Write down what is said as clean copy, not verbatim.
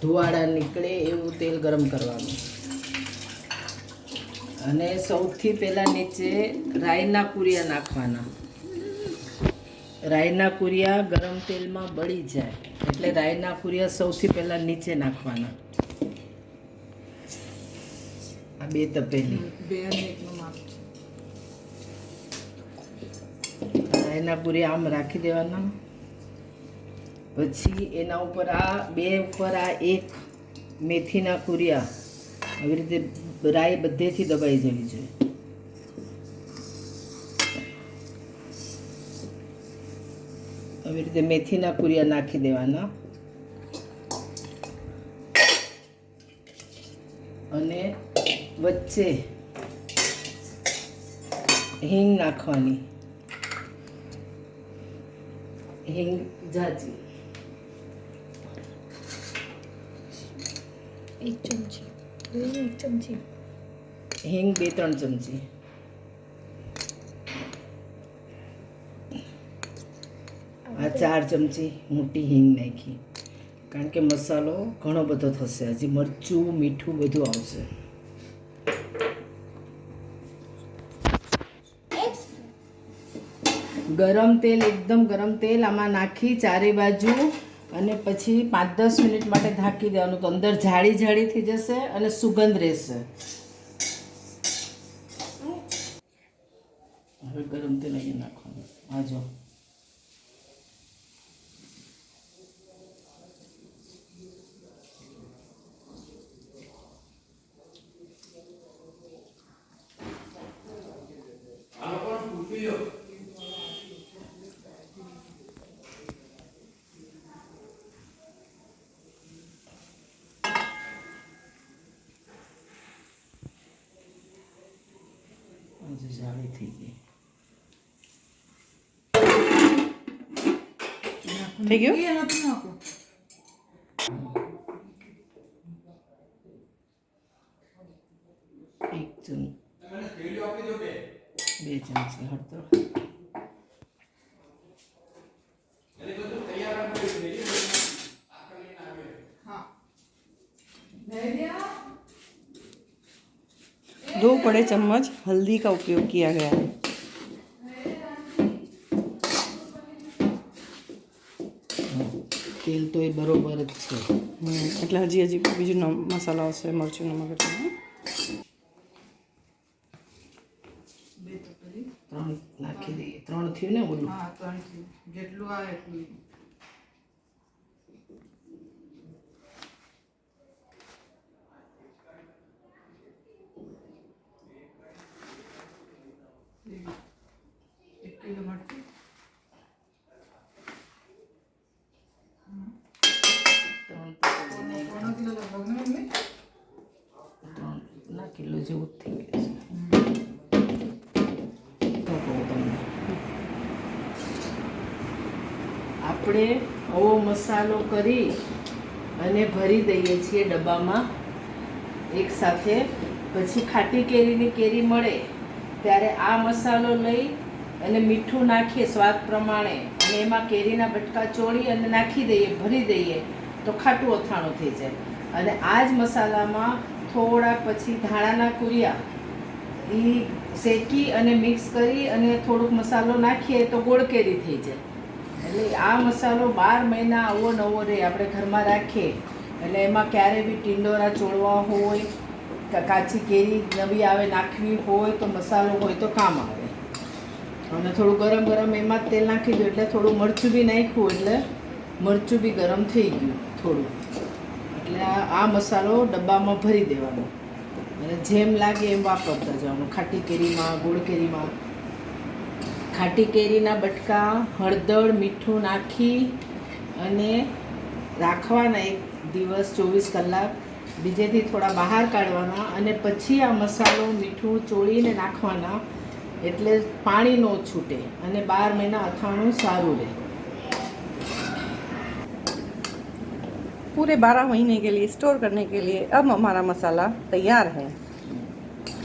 ધુવાડા નીકળે એવું તેલ ગરમ કરવાનું અને સૌથી પહેલાં નીચે રાઈના કુરિયા નાખવાના. રાઈના કુરિયા ગરમ તેલમાં બળી જાય એટલે રાઈના કુરિયા સૌથી પહેલાં નીચે નાખવાના. આ 2 તપેલી રાઈના કુરિયા આમ રાખી દેવાના. પછી એના ઉપર આ 2 ઉપર આ 1 મેથીના કુરિયા આવી રીતે રાઈ બધેથી દબાઈ જવી જોઈએ. આવી રીતે મેથીના કુરિયા નાખી દેવાના અને વચ્ચે હિંગ નાખવાની. હિંગ જાજી 1 ચમચી, 1 ચમચી હિંગ 2-3 ચમચી. આ 4 ચમચી મોટી હિંગ નાખી કારણ કે મસાલો ઘણો બધો થશે. હજી મરચું મીઠું બધું આવશે. ગરમ તેલ એકદમ ગરમ તેલ આમાં નાખી ચારે બાજુ અને પછી 5-10 મિનિટ માટે ઢાંકી દેવાનું. તો અંદર જાળી જાળી થઈ જશે અને સુગંધ રહેશે. હવે ગરમ તેલ અહીં નાખવાનું. આ જો જાળી થઈ ગઈ. થઈ ગયું? 1 ચમચી 2 ચમચી હળદર. दो बड़े चम्मच हल्दी का उपयोग किया गया है. તેલ તો એ બરોબર જ છે. એટલે હજી બીજું મસાલા હશે, મરચું, નમક એટલે 3 નાખી દઈએ. 3 થયું ને ઓલું? હા 3 થયું. જેટલું આવે એટલું. કિલો જેવું જ થઈ ગયું છે. આપણે આવો મસાલો કરી અને ભરી દઈએ છીએ ડબ્બામાં એક સાથે. પછી ખાટી કેરીની કેરી મળે ત્યારે આ મસાલો લઈ અને મીઠું નાખીએ સ્વાદ પ્રમાણે અને એમાં કેરીના બટકા ચોળી અને નાખી દઈએ, ભરી દઈએ તો ખાટું અથાણું થઈ જાય. અને આ જ મસાલામાં થોડા પછી ધાણાના કુરિયા એ શેકી અને મિક્સ કરી અને થોડુંક મસાલો નાખીએ તો ગોળ કેરી થઈ જાય. એટલે આ મસાલો 12 મહિના આવો નવો રહે, આપણે ઘરમાં રાખીએ. એટલે એમાં ક્યારે બી ટીંડોરા ચોળવા હોય, કાચી કેરી નવી આવે નાખવી હોય તો મસાલો હોય તો કામ આવે. અને થોડું ગરમ ગરમ એમાં જ તેલ નાખી દઉં એટલે થોડું મરચું બી નાખ્યું એટલે મરચું બી ગરમ થઈ ગયું થોડું. એટલે આ મસાલો ડબ્બામાં ભરી દેવાનો અને જેમ લાગે એમ વાપરતા જવાનું. ખાટી કેરીમાં, ગોળ કેરીમાં ખાટી કેરીના બટકા હળદર મીઠું નાખી અને રાખવાના 1 દિવસ 24 કલાક. બીજેથી થોડા બહાર કાઢવાના અને પછી આ મસાલો મીઠું ચોળીને નાખવાના એટલે પાણી ન છૂટે અને 12 મહિના અથાણું સારું રહે. पूरे 12 महीने के लिए स्टोर करने के लिए अब हमारा मसाला तैयार है.